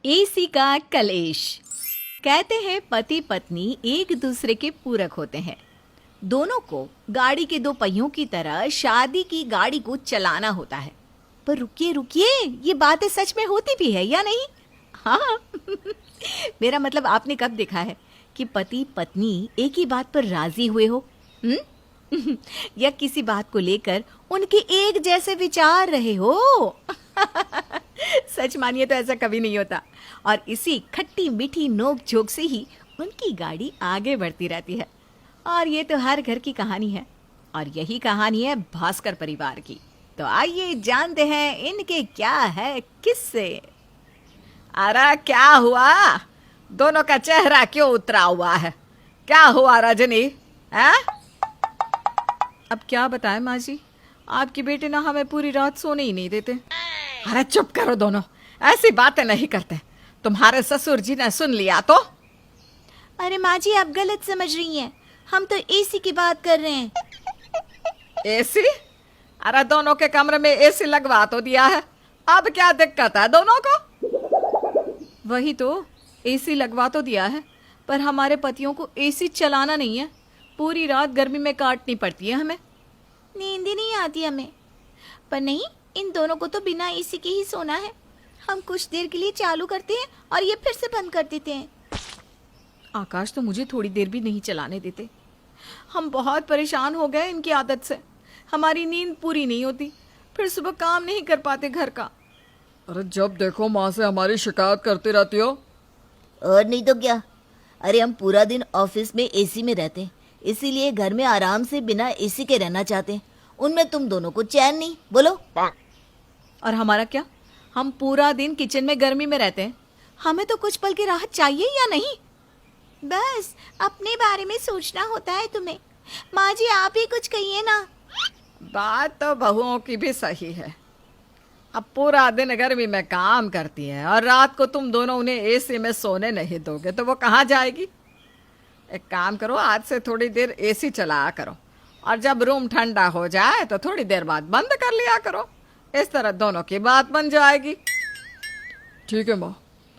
AC का कलेश। कहते हैं पति पत्नी एक दूसरे के पूरक होते हैं। दोनों को गाड़ी के दो पहियों की तरह शादी की गाड़ी को चलाना होता है। पर रुकिए रुकिए, ये बातें सच में होती भी है या नहीं? हाँ मेरा मतलब आपने कब देखा है कि पति पत्नी एक ही बात पर राजी हुए हो? या किसी बात को लेकर उनके एक जैसे विचार रहे हो? सच मानिए तो ऐसा कभी नहीं होता, और इसी खट्टी मीठी नोक झोंक से ही उनकी गाड़ी आगे बढ़ती रहती है। और ये तो हर घर की कहानी है, और यही कहानी है भास्कर परिवार की। तो आइए जानते हैं इनके क्या है किस्से। अरे क्या हुआ, दोनों का चेहरा क्यों उतरा हुआ है? क्या हुआ रजनी? है? अब क्या बताएं माँ जी, आपकी बेटे ना हमें पूरी रात सोने ही नहीं देते। अरे चुप करो दोनों, ऐसी बातें नहीं करते। तुम्हारे ससुर जी ने सुन लिया तो? अरे माँ जी, आप गलत समझ रही हैं। हम तो एसी की बात कर रहे हैं। एसी? अरे दोनों के कमरे में एसी लगवा तो दिया है, अब क्या दिक्कत है दोनों को? वही तो, एसी लगवा तो दिया है, पर हमारे पतियों को एसी चलाना नहीं है। पूरी रात गर्मी में काटनी पड़ती है हमें। नींद ही नहीं आती हमें। पर नहीं, इन दोनों को तो बिना एसी के ही सोना है। हम कुछ देर के लिए चालू करते हैं और ये फिर से बंद कर देते हैं। आकाश तो मुझे थोड़ी देर भी नहीं चलाने देते। हम बहुत परेशान हो गए इनकी आदत से। हमारी नींद पूरी नहीं होती, फिर सुबह काम नहीं कर पाते घर का। अरे जब देखो माँ से हमारी शिकायत करती रहती हो। और नहीं तो क्या। अरे हम पूरा दिन ऑफिस में एसी में रहते हैं, इसीलिए घर में आराम से बिना एसी के रहना चाहते हैं। उनमें तुम दोनों को चैन नहीं, बोलो। और हमारा क्या, हम पूरा दिन किचन में गर्मी में रहते हैं। हमें तो कुछ पल की राहत चाहिए या नहीं? बस अपने बारे में सोचना होता है तुम्हें। माँ जी, आप ही कुछ कहिए ना। बात तो बहुओं की भी सही है। अब पूरा दिन गर्मी में काम करती है और रात को तुम दोनों उन्हें एसी में सोने नहीं दोगे तो वो कहाँ जाएगी? एक काम करो, आज से थोड़ी देर एसी चलाया करो, और जब रूम ठंडा हो जाए तो थोड़ी देर बाद बंद कर लिया करो। इस तरह दोनों की बात बन जाएगी। ठीक है माँ,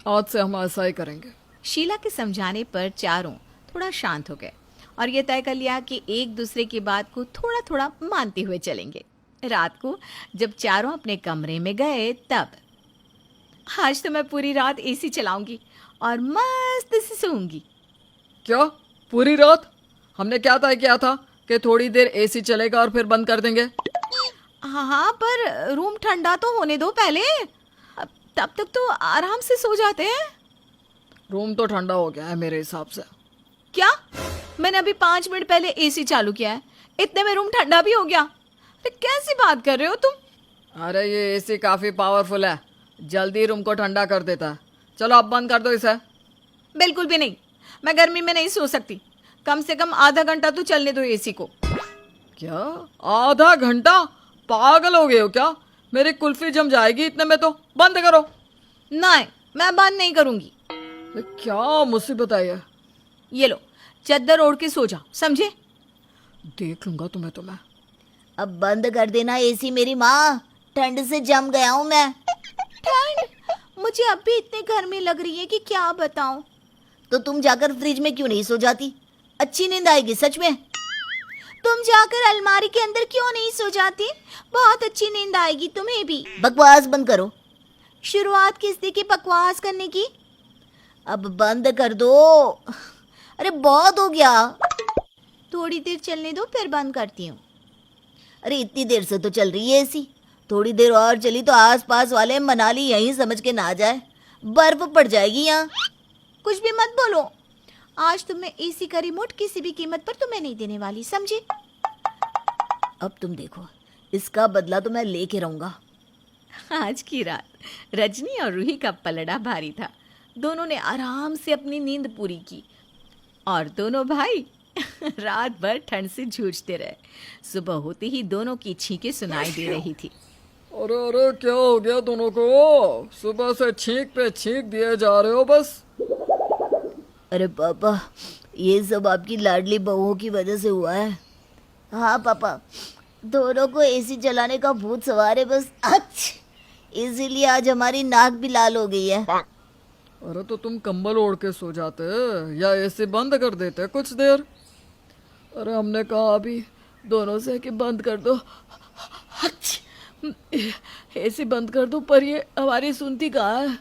आज से हम ऐसा ही करेंगे। शीला के समझाने पर चारों थोड़ा शांत हो गए और ये तय कर लिया कि एक दूसरे की बात को थोड़ा थोड़ा मानते हुए चलेंगे। रात को जब चारों अपने कमरे में गए तब, आज तो मैं पूरी रात एसी चलाऊंगी और मस्त से सोऊंगी। क्या पूरी रात? हमने क्या तय किया था कि थोड़ी देर एसी चलेगा और फिर बंद कर देंगे। हाँ, पर रूम ठंडा तो होने दो पहले, तब तक तो आराम से सो जाते हैं। रूम तो ठंडा हो गया है मेरे हिसाब से। क्या? मैंने अभी 5 मिनट पहले एसी चालू किया है, इतने में रूम ठंडा भी हो गया? अरे कैसी बात कर रहे हो तुम? अरे ये एसी काफी पावरफुल है, जल्दी रूम को ठंडा कर देता है। चलो अब बंद कर दो इसे। बिल्कुल भी नहीं, मैं गर्मी में नहीं सो सकती। कम से कम आधा घंटा तो चलने दो एसी को। क्या आधा घंटा? पागल हो गए हो क्या? मेरी कुल्फी जम जाएगी इतने में तो। बंद करो। नहीं, मैं बंद नहीं करूंगी। ये क्या मुसीबत है ये? ये लो, चद्दर ओढ़ के सो जाओ, समझे? देख लूंगा तुम्हें तो मैं। अब बंद कर देना एसी मेरी माँ, ठंड से जम गया हूँ मैं। ठंड? मुझे अब भी इतनी गर्मी लग रही है कि क्या बताऊं। तो तुम जाकर फ्रिज में क्यों नहीं सो जाती? अच्छी नींद आएगी सच में। तुम जाकर अलमारी के अंदर क्यों नहीं सो जाती? बहुत अच्छी नींद आएगी तुम्हें भी। बकवास बंद करो। शुरुआत किस दी की बकवास करने की? अब बंद कर दो। अरे बहुत हो गया। थोड़ी देर चलने दो, फिर बंद करती हूँ। अरे इतनी देर से तो चल रही है एसी, थोड़ी देर और चली तो आसपास वाले मनाली यहीं समझ के ना जाए, बर्फ पड़ जाएगी यहाँ। कुछ भी मत बोलो। आज तुम्हें एसी का रिमोट किसी भी कीमत पर तुम्हें नहीं देने वाली, समझे? अब तुम देखो, इसका बदला तो मैं लेके रहूंगा। आज की रात रजनी और रूही का पलड़ा भारी था। दोनों ने आराम से अपनी नींद पूरी की और दोनों भाई रात भर ठंड से जूझते रहे। सुबह होते ही दोनों की छींकें सुनाई दे रही थी। अरे अरे क्या हो गया दोनों को? सुबह से छींक पे छींक दिए जा रहे हो बस। अरे पापा, ये सब आपकी लाडली बहुओं की वजह से हुआ है। हाँ पापा, दोनों को एसी चलाने का भूत सवार है बस। इसीलिए आज हमारी नाक भी लाल हो गई है। अरे तो तुम कंबल ओढ़ के सो जाते या एसी बंद कर देते कुछ देर। अरे हमने कहा अभी दोनों से कि बंद कर दो, एसी बंद कर दो, पर ये हमारी सुनती कहाँ है।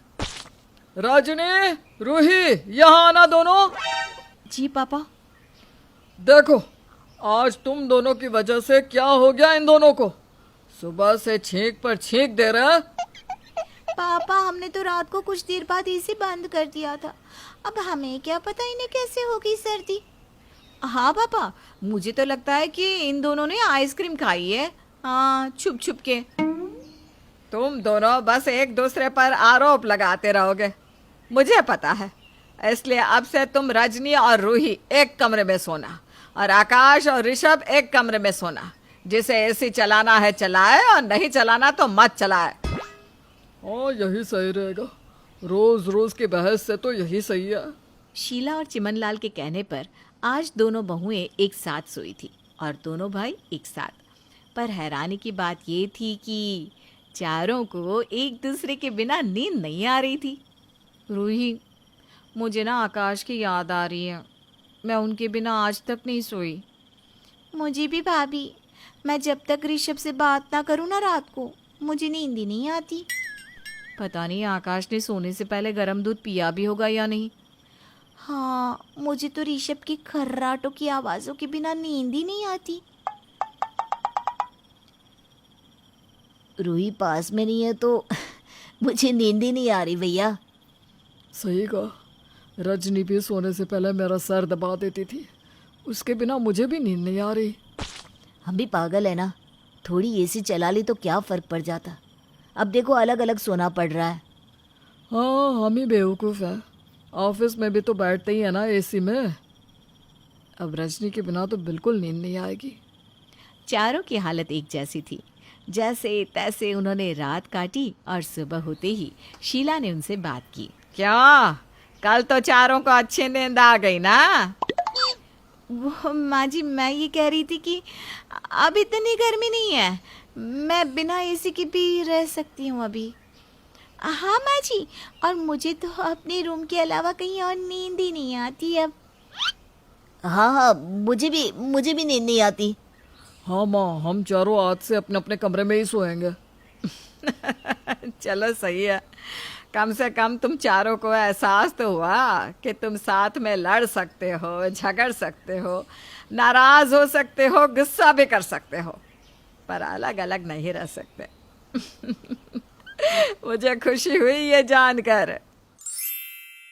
रजनी, रूही, यहाँ आना दोनों। जी पापा। देखो आज तुम दोनों की वजह से क्या हो गया इन दोनों को। सुबह से छींक पर छींक दे रहे हैं। पापा हमने तो रात को कुछ देर बाद एसी बंद कर दिया था, अब हमें क्या पता इन्हें कैसे होगी सर्दी। हाँ पापा, मुझे तो लगता है कि इन दोनों ने आइसक्रीम खाई है। हाँ, छुप छुप के। तुम दोनों बस एक दूसरे पर आरोप लगाते रहोगे, मुझे पता है। इसलिए अब से तुम रजनी और रूही एक कमरे में सोना, और आकाश और ऋषभ एक कमरे में सोना। जिसे एसी चलाना है चलाए, और नहीं चलाना तो मत चलाए। हाँ यही सही रहेगा, रोज रोज की बहस से तो यही सही है। शीला और चिमनलाल के कहने पर आज दोनों बहुएं एक साथ सोई थी और दोनों भाई एक साथ। पर हैरानी की बात ये थी कि चारों को एक दूसरे के बिना नींद नहीं आ रही थी। रूही, मुझे ना आकाश की याद आ रही है, मैं उनके बिना आज तक नहीं सोई। मुझे भी भाभी, मैं जब तक ऋषभ से बात ना करूँ ना रात को, मुझे नींद ही नहीं आती। पता नहीं आकाश ने सोने से पहले गर्म दूध पिया भी होगा या नहीं। हाँ, मुझे तो ऋषभ की खर्राटों की आवाज़ों के बिना नींद ही नहीं आती। रूही पास में नहीं है तो मुझे नींद ही नहीं आ रही भैया। सही कहा, रजनी भी सोने से पहले मेरा सर दबा देती थी, उसके बिना मुझे भी नींद नहीं आ रही। हम भी पागल है ना, थोड़ी एसी चला ली तो क्या फ़र्क पड़ जाता। अब देखो अलग अलग सोना पड़ रहा है। हाँ हम ही बेवकूफ़ हैं, ऑफिस में भी तो बैठते ही है ना एसी में। अब रजनी के बिना तो बिल्कुल नींद नहीं आएगी। चारों की हालत एक जैसी थी। जैसे तैसे उन्होंने रात काटी और सुबह होते ही शीला ने उनसे बात की। क्या कल तो चारों को अच्छी नींद आ गई ना? वो माँ जी, मैं ये कह रही थी कि अब इतनी गर्मी नहीं है, मैं बिना एसी के भी रह सकती हूँ अभी। हाँ माँ जी, और मुझे तो अपने रूम के अलावा कहीं और नींद ही नहीं आती अब। हाँ हाँ, मुझे भी नींद नहीं आती। हाँ माँ, हम चारों आज से अपने अपने कमरे में ही सोएंगे। चलो सही है, कम से कम तुम चारों को एहसास तो हुआ कि तुम साथ में लड़ सकते हो, झगड़ सकते हो, नाराज हो सकते हो, गुस्सा भी कर सकते हो, पर अलग अलग नहीं रह सकते। मुझे खुशी हुई ये जानकर।